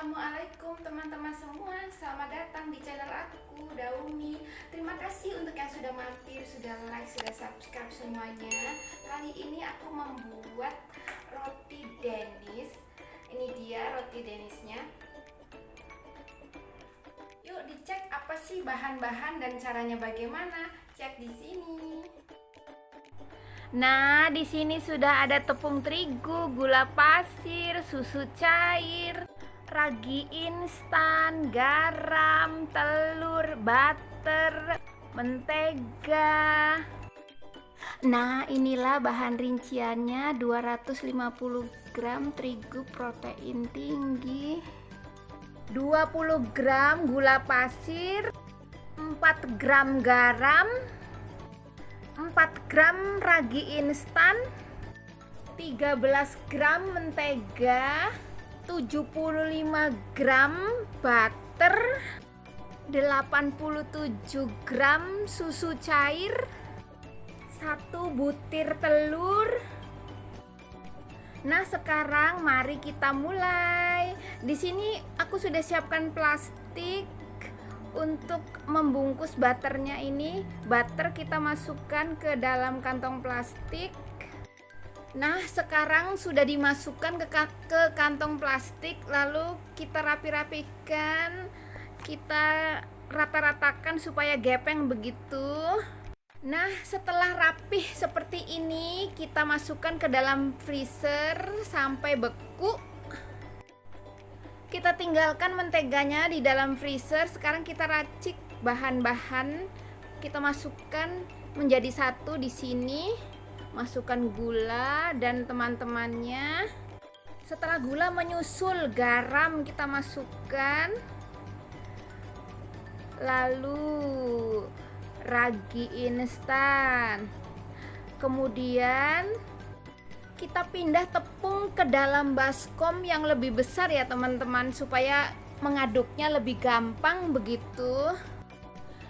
Assalamualaikum teman-teman semua, selamat datang di channel aku, Daumi. Terima kasih untuk yang sudah mampir, sudah like, sudah subscribe semuanya. Kali ini aku membuat roti Danish. Ini dia roti Danishnya. Yuk dicek apa sih bahan-bahan dan caranya bagaimana. Cek di sini. Nah, di sini sudah ada tepung terigu, gula pasir, susu cair, ragi instan, garam, telur, butter, mentega. Nah, inilah bahan rinciannya: 250 gram terigu protein tinggi, 20 gram gula pasir, 4 gram garam, 4 gram ragi instan, 13 gram mentega, 75 gram butter, 87 gram susu cair, 1 butir telur. Nah, sekarang mari kita mulai. Di sini aku sudah siapkan plastik untuk membungkus butternya. Ini butter kita masukkan ke dalam kantong plastik. Nah, sekarang sudah dimasukkan ke kantong plastik, lalu kita rapi-rapikan, kita rata-ratakan supaya gepeng begitu. Nah, setelah rapih seperti ini, kita masukkan ke dalam freezer sampai beku. Kita tinggalkan menteganya di dalam freezer. Sekarang kita racik bahan-bahan. Kita masukkan menjadi satu di sini. Masukkan gula dan teman-temannya. Setelah gula menyusul, garam kita masukkan. Lalu ragi instan. Kemudian kita pindah tepung ke dalam baskom yang lebih besar ya teman-teman, supaya mengaduknya lebih gampang begitu.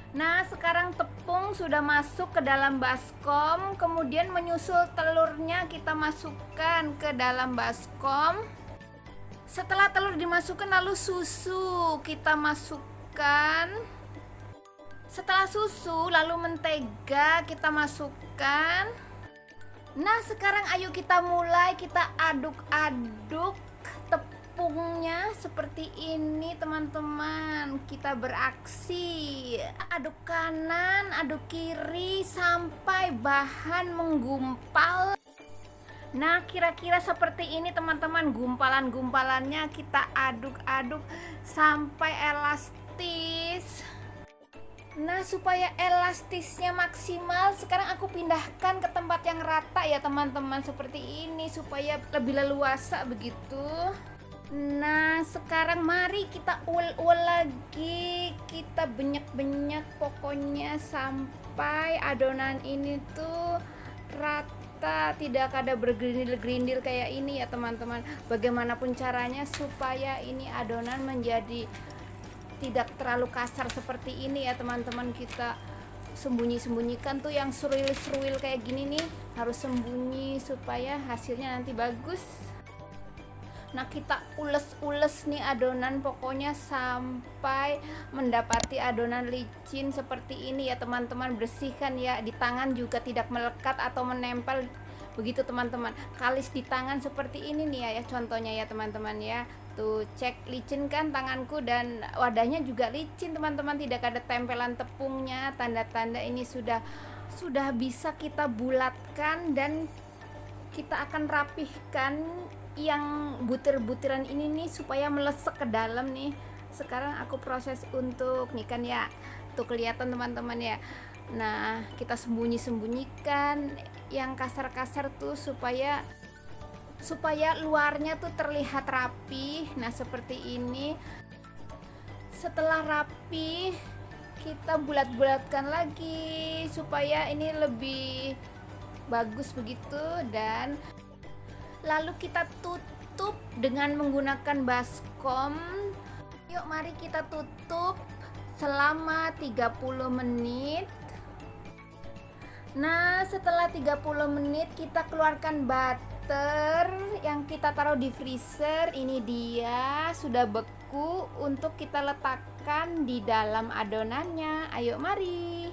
Nah, sekarang tepung sudah masuk ke dalam baskom, kemudian menyusul telurnya kita masukkan ke dalam baskom. Setelah telur dimasukkan, lalu susu kita masukkan. Setelah susu, lalu mentega kita masukkan. Nah, sekarang ayo kita mulai, kita aduk-aduk tepungnya seperti ini teman-teman. Kita beraksi, aduk kanan, aduk kiri sampai bahan menggumpal. Nah, kira-kira seperti ini teman-teman, gumpalan-gumpalannya kita aduk-aduk sampai elastis. Nah, supaya elastisnya maksimal, sekarang aku pindahkan ke tempat yang rata ya teman-teman, seperti ini supaya lebih leluasa begitu. Nah, sekarang mari kita ul-ul lagi, kita benyak-benyak pokoknya sampai adonan ini tuh rata, tidak ada bergerindil-gerindil kayak ini ya teman-teman. Bagaimanapun caranya supaya ini adonan menjadi tidak terlalu kasar seperti ini ya teman-teman. Kita sembunyi-sembunyikan tuh yang seruil-seruil kayak gini nih, harus sembunyi supaya hasilnya nanti bagus. Nah, kita ules-ules nih adonan pokoknya sampai mendapati adonan licin seperti ini ya teman-teman. Bersihkan ya, di tangan juga tidak melekat atau menempel begitu teman-teman. Kalis di tangan seperti ini nih ya contohnya ya teman-teman ya. Tuh, cek licin kan tanganku, dan wadahnya juga licin teman-teman, tidak ada tempelan tepungnya. Tanda-tanda ini sudah bisa kita bulatkan, dan kita akan rapihkan yang butir-butiran ini nih supaya melesek ke dalam nih. Sekarang aku proses untuk nih kan ya, tuh kelihatan teman-teman ya. Nah, kita sembunyi-sembunyikan yang kasar-kasar tuh supaya luarnya tuh terlihat rapi. Nah, seperti ini. Setelah rapi, kita bulat-bulatkan lagi supaya ini lebih bagus begitu, dan lalu kita tutup dengan menggunakan baskom. Yuk, mari kita tutup selama 30 menit. Nah, setelah 30 menit kita keluarkan butter yang kita taruh di freezer ini dia sudah beku untuk kita letakkan di dalam adonannya. Ayo mari.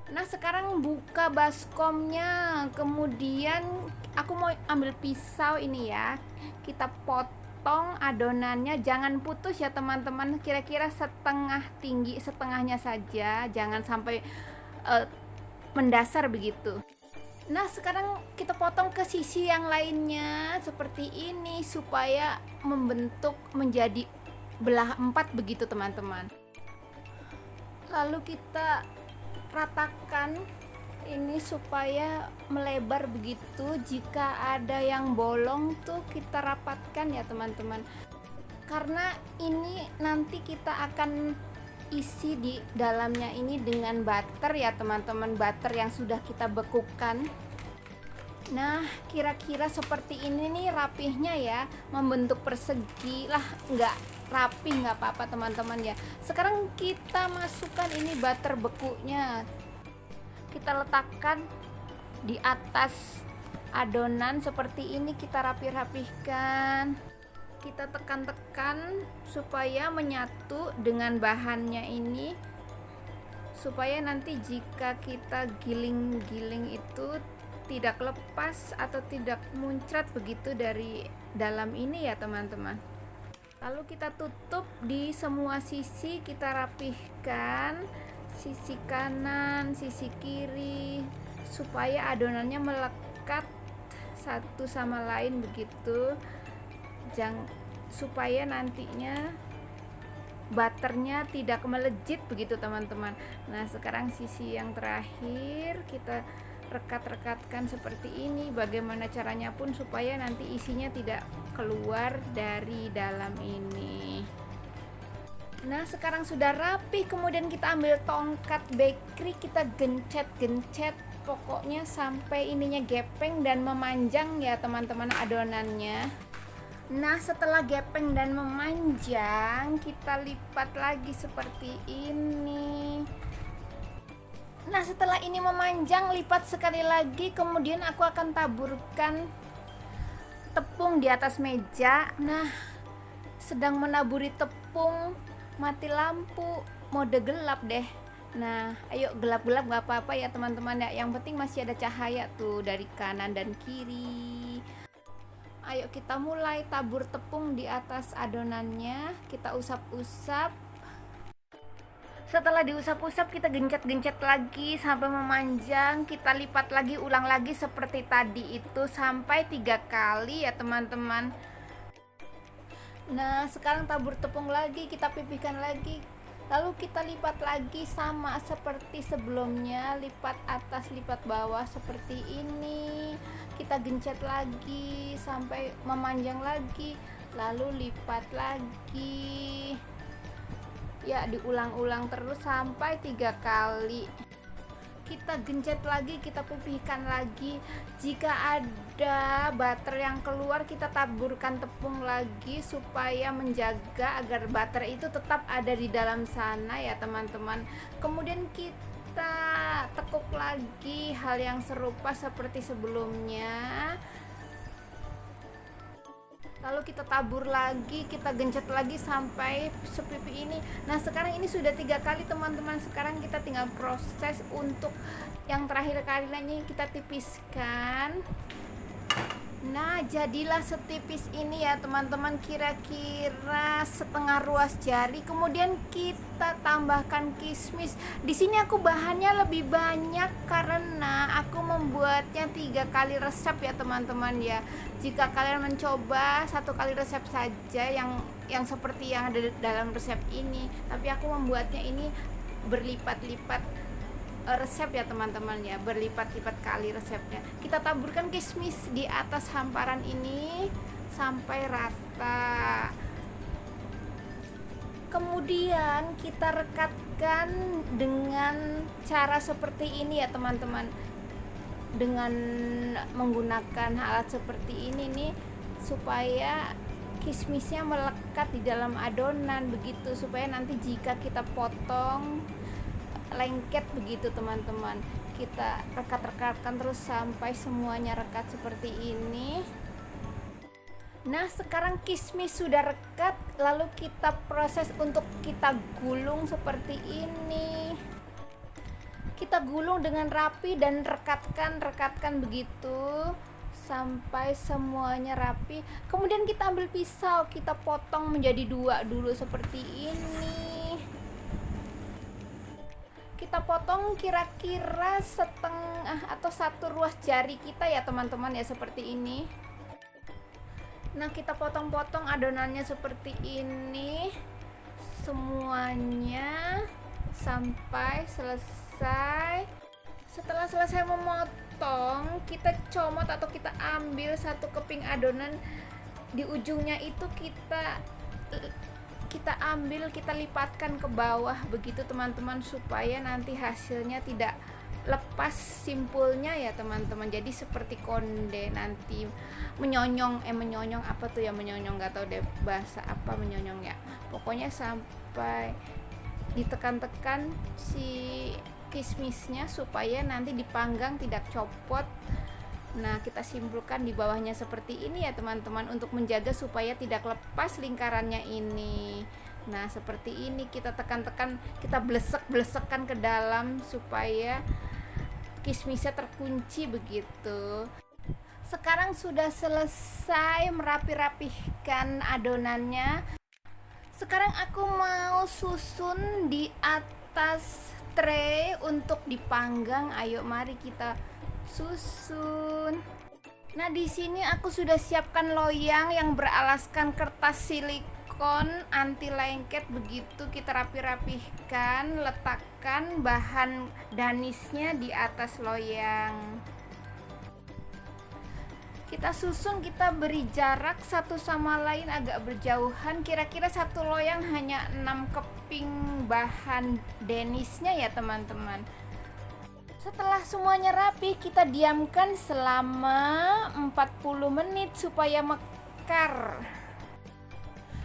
Nah sekarang buka baskomnya, kemudian aku mau ambil pisau ini ya, kita potong adonannya, jangan putus ya teman-teman, kira-kira setengah tinggi, setengahnya saja, jangan sampai mendasar begitu. Nah sekarang kita potong ke sisi yang lainnya seperti ini supaya membentuk menjadi belah 4 begitu teman-teman. Lalu kita ratakan ini supaya melebar begitu. Jika ada yang bolong tuh kita rapatkan ya teman-teman, karena ini nanti kita akan isi di dalamnya ini dengan butter ya teman-teman, butter yang sudah kita bekukan. Nah kira-kira seperti ini nih rapihnya ya, membentuk persegi lah, nggak rapi nggak apa-apa teman-teman ya. Sekarang kita masukkan ini butter bekunya, kita letakkan di atas adonan seperti ini, kita rapih-rapihkan, kita tekan-tekan supaya menyatu dengan bahannya ini, supaya nanti jika kita giling-giling itu tidak lepas atau tidak muncrat begitu dari dalam ini ya teman-teman. Lalu kita tutup di semua sisi, kita rapihkan sisi kanan, sisi kiri, supaya adonannya melekat satu sama lain begitu, supaya nantinya butternya tidak melejit begitu teman-teman. Nah sekarang sisi yang terakhir kita rekat-rekatkan seperti ini. Bagaimana caranya pun supaya nanti isinya tidak keluar dari dalam ini. Nah sekarang sudah rapi, kemudian kita ambil tongkat bakery, kita gencet-gencet pokoknya sampai ininya gepeng dan memanjang ya teman-teman adonannya. Nah setelah gepeng dan memanjang, kita lipat lagi seperti ini. Nah setelah ini memanjang, lipat sekali lagi, kemudian aku akan taburkan tepung di atas meja. Nah sedang menaburi tepung, mati lampu, mode gelap deh. Nah ayo gelap-gelap gak apa-apa ya teman-teman ya, yang penting masih ada cahaya tuh dari kanan dan kiri. Ayo kita mulai tabur tepung di atas adonannya, kita usap-usap. Setelah diusap-usap kita gencet-gencet lagi sampai memanjang, kita lipat lagi, ulang lagi seperti tadi itu sampai 3 kali ya teman-teman. Nah sekarang tabur tepung lagi, kita pipihkan lagi, lalu kita lipat lagi sama seperti sebelumnya, lipat atas lipat bawah seperti ini, kita gencet lagi sampai memanjang lagi, lalu lipat lagi ya, diulang-ulang terus sampai 3 kali. Kita gencet lagi, kita pipihkan lagi. Jika ada butter yang keluar, kita taburkan tepung lagi supaya menjaga agar butter itu tetap ada di dalam sana ya teman-teman. Kemudian kita tekuk lagi, hal yang serupa seperti sebelumnya. Lalu kita tabur lagi, kita gencet lagi sampai sepipi ini. Nah sekarang ini sudah 3 kali teman-teman. Sekarang kita tinggal proses untuk yang terakhir kalinya, kita tipiskan. Nah jadilah setipis ini ya teman-teman, kira-kira setengah ruas jari. Kemudian kita tambahkan kismis. Di sini aku bahannya lebih banyak karena aku membuatnya 3 kali resep ya teman-teman ya. Jika kalian mencoba 1 kali resep saja yang seperti yang ada dalam resep ini, tapi aku membuatnya ini berlipat-lipat resep ya teman-teman ya, berlipat-lipat kali resepnya. Kita taburkan kismis di atas hamparan ini sampai rata. Kemudian kita rekatkan dengan cara seperti ini ya teman-teman, dengan menggunakan alat seperti ini nih, supaya kismisnya melekat di dalam adonan begitu, supaya nanti jika kita potong lengket begitu teman-teman. kita rekat-rekatkan terus sampai semuanya rekat seperti ini. Nah, sekarang kismis sudah rekat, lalu kita proses untuk kita gulung seperti ini. Kita gulung dengan rapi dan rekatkan begitu sampai semuanya rapi. Kemudian kita ambil pisau, kita potong menjadi 2 dulu seperti ini. Kita potong kira-kira setengah atau 1 ruas jari kita ya teman-teman ya, seperti ini. Nah, kita potong-potong adonannya seperti ini semuanya sampai selesai. Setelah selesai memotong, kita comot atau kita ambil 1 keping adonan, di ujungnya itu kita ambil, kita lipatkan ke bawah begitu teman-teman, supaya nanti hasilnya tidak lepas simpulnya ya teman-teman. Jadi seperti konde nanti menyonyong apa tuh ya, menyonyong, nggak tahu deh bahasa apa menyonyong ya, pokoknya sampai ditekan-tekan si kismisnya supaya nanti dipanggang tidak copot. Nah, kita simpulkan di bawahnya seperti ini ya teman-teman, untuk menjaga supaya tidak lepas lingkarannya ini. Nah, seperti ini kita tekan-tekan, kita blesek-blesekkan ke dalam supaya kismisnya terkunci begitu. Sekarang sudah selesai merapi-rapihkan adonannya. Sekarang aku mau susun di atas tray untuk dipanggang. Ayo mari kita susun. Nah, di sini aku sudah siapkan loyang yang beralaskan kertas silikon anti lengket begitu. Kita rapi-rapihkan, letakkan bahan danisnya di atas loyang. Kita susun, kita beri jarak satu sama lain agak berjauhan. Kira-kira 1 loyang hanya 6 keping bahan denisnya ya teman-teman. Setelah semuanya rapi, kita diamkan selama 40 menit supaya mekar.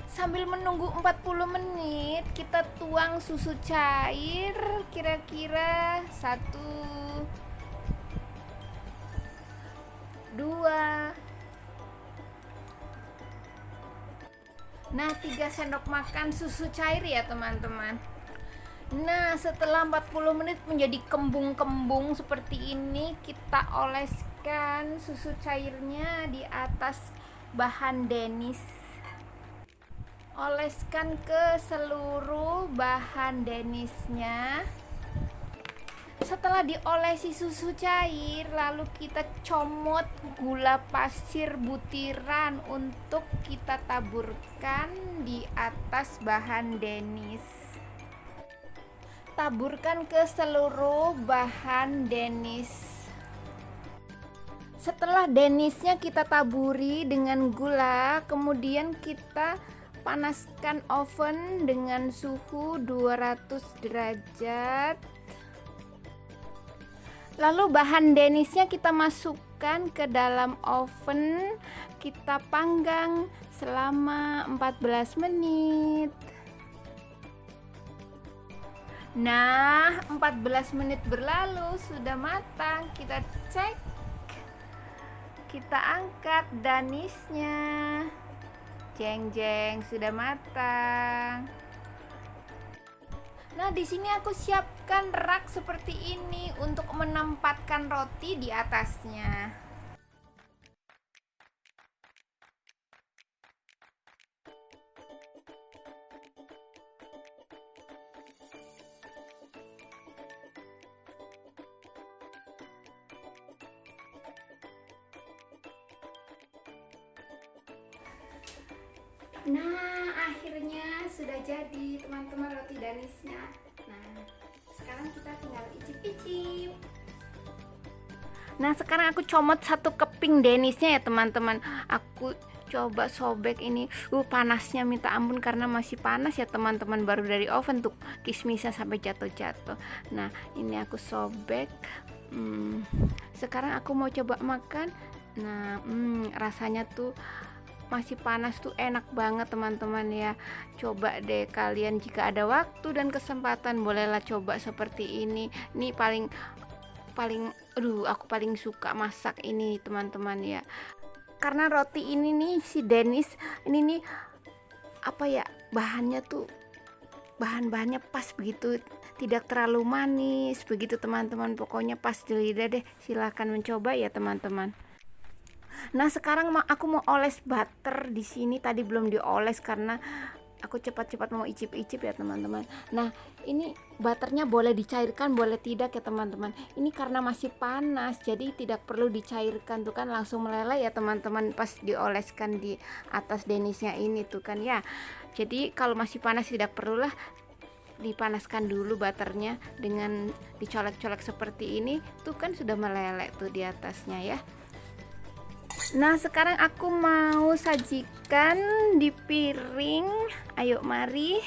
Sambil menunggu 40 menit, kita tuang susu cair kira-kira 1, 2, nah 3 sendok makan susu cair ya teman-teman. Nah, setelah 40 menit menjadi kembung-kembung seperti ini, kita oleskan susu cairnya di atas bahan denis. Oleskan ke seluruh bahan denisnya. Setelah diolesi susu cair, lalu kita comot gula pasir butiran untuk kita taburkan di atas bahan denis. Taburkan ke seluruh bahan denis. Setelah denisnya kita taburi dengan gula, kemudian kita panaskan oven dengan suhu 200 derajat. Lalu bahan denisnya kita masukkan ke dalam oven, kita panggang selama 14 menit. Nah, 14 menit berlalu, sudah matang. Kita cek, kita angkat danisnya. Jeng-jeng, sudah matang. Nah, di sini aku siapkan rak seperti ini untuk menempatkan roti di atasnya. Nah, akhirnya sudah jadi teman-teman roti danisnya. Nah, sekarang kita tinggal icip-icip. Nah, sekarang aku comot 1 keping denisnya ya teman-teman. Aku coba sobek ini. Panasnya minta ampun karena masih panas ya teman-teman, baru dari oven tuh kismisnya sampai jatuh-jatuh. Nah, ini aku sobek. Sekarang aku mau coba makan. Nah, rasanya tuh masih panas tuh enak banget teman-teman ya. Coba deh kalian jika ada waktu dan kesempatan, bolehlah coba seperti ini. Ini paling aku paling suka masak ini teman-teman ya. Karena roti ini nih si Dennis ini nih apa ya, bahan-bahannya pas begitu, tidak terlalu manis begitu teman-teman, pokoknya pas di lidah deh. Silahkan mencoba ya teman-teman. Nah sekarang aku mau oles butter di sini, tadi belum dioles karena aku cepat-cepat mau icip-icip ya teman-teman. Nah ini butternya boleh dicairkan boleh tidak ya teman-teman, ini karena masih panas jadi tidak perlu dicairkan, tuh kan langsung meleleh ya teman-teman pas dioleskan di atas denisnya ini tuh kan ya. Jadi kalau masih panas tidak perlulah dipanaskan dulu butternya, dengan dicolek-colek seperti ini tuh kan sudah meleleh tuh di atasnya ya. Nah sekarang aku mau sajikan di piring, ayo mari.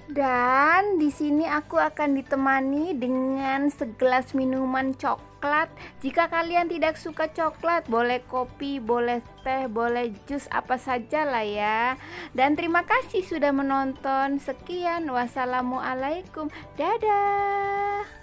Dan di sini aku akan ditemani dengan segelas minuman coklat. Jika kalian tidak suka coklat, boleh kopi, boleh teh, boleh jus, apa saja lah ya. Dan terima kasih sudah menonton. Sekian, wassalamualaikum, dadah.